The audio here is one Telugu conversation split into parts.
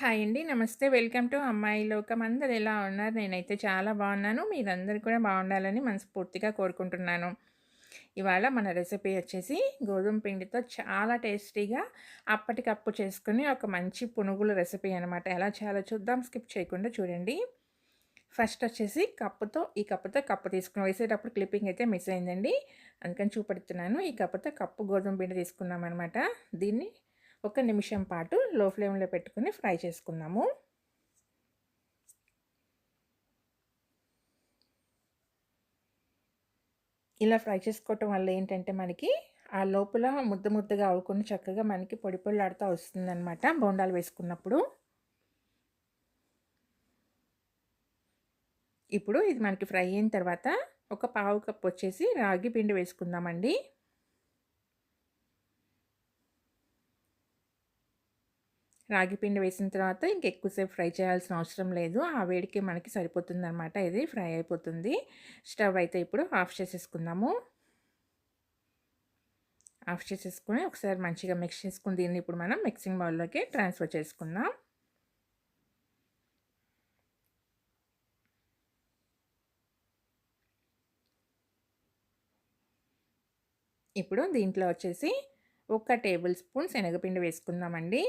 హాయ్ అండి. నమస్తే. వెల్కమ్ టు అమ్మాయి లోకం. అందరూ ఎలా ఉన్నారు? నేనైతే చాలా బాగున్నాను. మీరందరూ కూడా బాగుండాలని మనస్ఫూర్తిగా కోరుకుంటున్నాను. ఇవాళ మన రెసిపీ వచ్చేసి గోధుమ పిండితో చాలా టేస్టీగా అప్పటికప్పుడు చేసుకుని ఒక మంచి పునుగుల రెసిపీ అనమాట. ఎలా చేయాలో చూద్దాం. స్కిప్ చేయకుండా చూడండి. ఫస్ట్ వచ్చేసి ఈ కప్పుతో కప్పు తీసుకుని వేసేటప్పుడు క్లిప్పింగ్ అయితే మిస్ అయిందండి. అందుకని చూపెడుతున్నాను. ఈ కప్పుతో కప్పు గోధుమ పిండి తీసుకున్నామనమాట. దీన్ని ఒక నిమిషం పాటు లో ఫ్లేమ్లో పెట్టుకుని ఫ్రై చేసుకుందాము. ఇలా ఫ్రై చేసుకోవటం వల్ల ఏంటంటే మనకి ఆ లోపల ముద్ద ముద్దగా అవ్వకుండా చక్కగా మనకి పొడి పొడిలాడుతూ వస్తుందన్నమాట బోండాలు వేసుకున్నప్పుడు. ఇప్పుడు ఇది మనకి ఫ్రై అయిన తర్వాత ఒక పావు కప్ వచ్చేసి రాగి పిండి వేసుకుందామండి. రాగి పిండి వేసిన తర్వాత ఇంకెక్కువసేపు ఫ్రై చేయాల్సిన అవసరం లేదు. ఆ వేడికి మనకి సరిపోతుందనమాట. ఇది ఫ్రై అయిపోతుంది. స్టవ్ అయితే ఇప్పుడు ఆఫ్ చేసేసుకుందాము. ఆఫ్ చేసేసుకొని ఒకసారి మంచిగా మిక్స్ చేసుకుని దీన్ని ఇప్పుడు మనం మిక్సింగ్ బౌల్లోకి ట్రాన్స్ఫర్ చేసుకుందాం. ఇప్పుడు దీంట్లో వచ్చేసి ఒక టేబుల్ స్పూన్ శనగపిండి వేసుకుందామండి.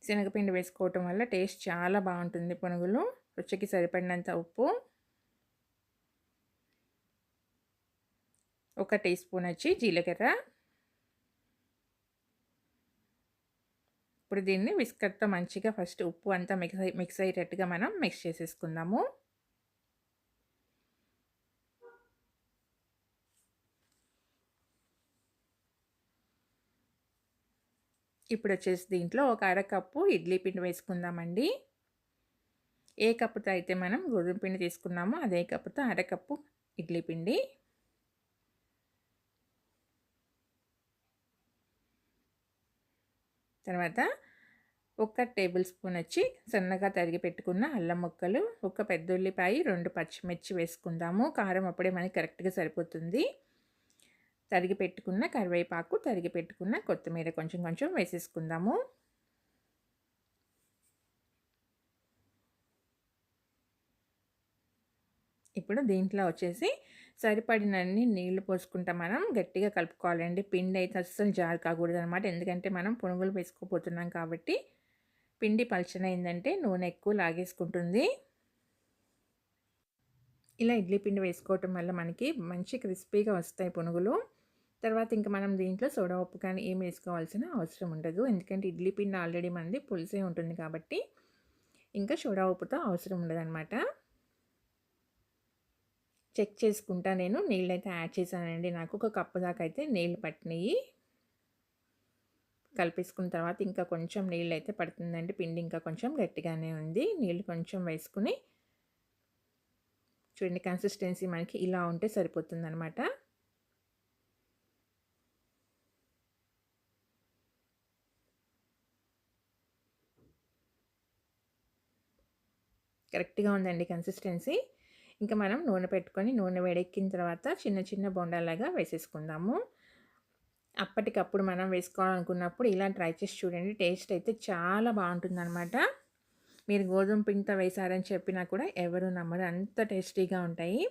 శనగపిండి వేసుకోవటం వల్ల టేస్ట్ చాలా బాగుంటుంది పునుగులు. రుచికి సరిపడినంత ఉప్పు, ఒక టీ స్పూన్ వచ్చి జీలకర్ర. ఇప్పుడు దీన్ని విస్కర్తో మంచిగా ఫస్ట్ ఉప్పు అంతా మిక్స్ అయ్యేటట్టుగా మనం మిక్స్ చేసేసుకుందాము. ఇప్పుడు వచ్చేసి దీంట్లో ఒక అరకప్పు ఇడ్లీ పిండి వేసుకుందామండి. ఏ కప్పుతో అయితే మనం గోధుమ పిండి తీసుకున్నామో అదే కప్పుతో అరకప్పు ఇడ్లీ పిండి. తర్వాత ఒక టేబుల్ స్పూన్ వచ్చి సన్నగా తరిగి పెట్టుకున్న అల్లం ముక్కలు, ఒక పెద్ద ఉల్లిపాయ, 2 పచ్చిమిర్చి వేసుకుందాము. కారం అప్పుడే మనకి కరెక్ట్గా సరిపోతుంది. తరిగి పెట్టుకున్న కరివేపాకు, తరిగి పెట్టుకున్న కొత్తిమీర కొంచెం కొంచెం వేసేసుకుందాము. ఇప్పుడు దీంట్లో వచ్చేసి సరిపడినన్ని నీళ్లు పోసుకుంటా మనం గట్టిగా కలుపుకోవాలండి. పిండి అయితే అస్సలు జారు కాకూడదు అనమాట. ఎందుకంటే మనం పునుగులు వేసుకోపోతున్నాం కాబట్టి పిండి పలచనైందంటే నూనె ఎక్కువ లాగేసుకుంటుంది. ఇలా ఇడ్లీ పిండి వేసుకోవటం వల్ల మనకి మంచి క్రిస్పీగా వస్తాయి పునుగులు. తర్వాత ఇంక మనం దీంట్లో సోడా ఉప్పు కానీ ఏమి వేసుకోవాల్సిన అవసరం ఉండదు. ఎందుకంటే ఇడ్లీ పిండి ఆల్రెడీ మనది పులిసే ఉంటుంది కాబట్టి ఇంకా సోడా ఉప్పుతో అవసరం ఉండదన్నమాట. చెక్ చేసుకుంటా నేను నీళ్ళైతే యాడ్ చేశానండి. నాకు ఒక కప్పు దాకా అయితే నీళ్ళు పట్టినాయి. కలిపేసుకున్న తర్వాత ఇంకా కొంచెం నీళ్ళైతే పడుతుందండి. పిండి ఇంకా కొంచెం గట్టిగానే ఉంది. నీళ్ళు కొంచెం వేసుకుని చూడండి, కన్సిస్టెన్సీ మనకి ఇలా ఉంటే సరిపోతుందనమాట. కరెక్ట్గా ఉందండి కన్సిస్టెన్సీ. ఇంకా మనం నూనె పెట్టుకొని నూనె వేడెక్కిన తర్వాత చిన్న చిన్న బొండాలాగా వేసేసుకుందాము. అప్పటికప్పుడు మనం వేసుకోవాలనుకున్నప్పుడు ఇలా ట్రై చేసి చూడండి. టేస్ట్ అయితే చాలా బాగుంటుందన్నమాట. మీరు గోధుమ పిండితో వేశారని చెప్పినా కూడా ఎవరు నమ్మరు, అంత టేస్టీగా ఉంటాయి.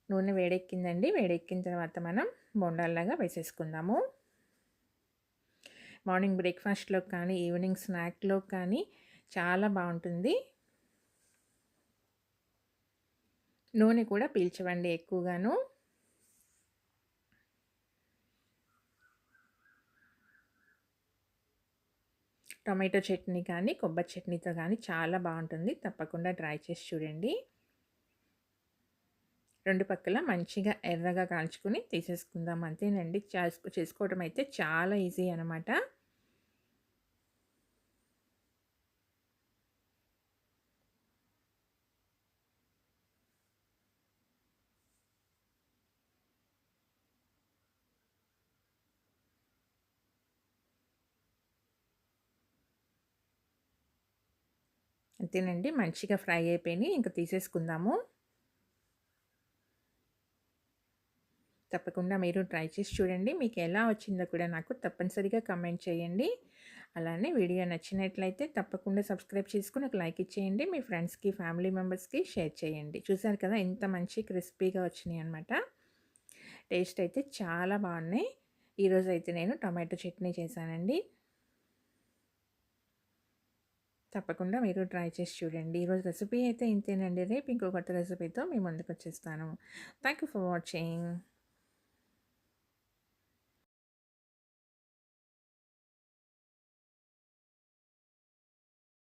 నూనె వేడెక్కిందండి. వేడెక్కిన తర్వాత మనం బొండాల్లాగా వేసేసుకుందాము. మార్నింగ్ బ్రేక్ఫాస్ట్‌లో కానీ, ఈవినింగ్ స్నాక్‌లో కానీ చాలా బాగుంటుంది. నూనె కూడా పీల్చవండి ఎక్కువగాను. టొమాటో చట్నీ కానీ, కొబ్బరి చట్నీతో కానీ చాలా బాగుంటుంది. తప్పకుండా ట్రై చేసి చూడండి. రెండు పక్కల మంచిగా ఎర్రగా కాల్చుకొని తీసేసుకుందాం. అంతేనండి. చేసుకోవడం అయితే చాలా ఈజీ అనమాట. అంతేనండి. మంచిగా ఫ్రై అయిపోయినాయి. ఇంక తీసేసుకుందాము. తప్పకుండా మీరు ట్రై చేసి చూడండి. మీకు ఎలా వచ్చిందో కూడా నాకు తప్పనిసరిగా కామెంట్ చేయండి. అలానే వీడియో నచ్చినట్లయితే తప్పకుండా సబ్స్క్రైబ్ చేసుకొని ఒక లైక్ ఇచ్చేయండి. మీ ఫ్రెండ్స్‌కి, ఫ్యామిలీ మెంబర్స్‌కి షేర్ చేయండి. చూసారు కదా ఎంత మంచి క్రిస్పీగా వచ్చినాయన్నమాట. టేస్ట్ అయితే చాలా బాగున్నాయి. ఈరోజైతే నేను టమాటో చట్నీ చేశానండి. తప్పకుండా మీరు ట్రై చేసి చూడండి. ఈరోజు రెసిపీ అయితే ఇంతేనండి. రేపు ఇంకో కొత్త రెసిపీతో మీ ముందుకు వచ్చేస్తాను. Thank you for watching.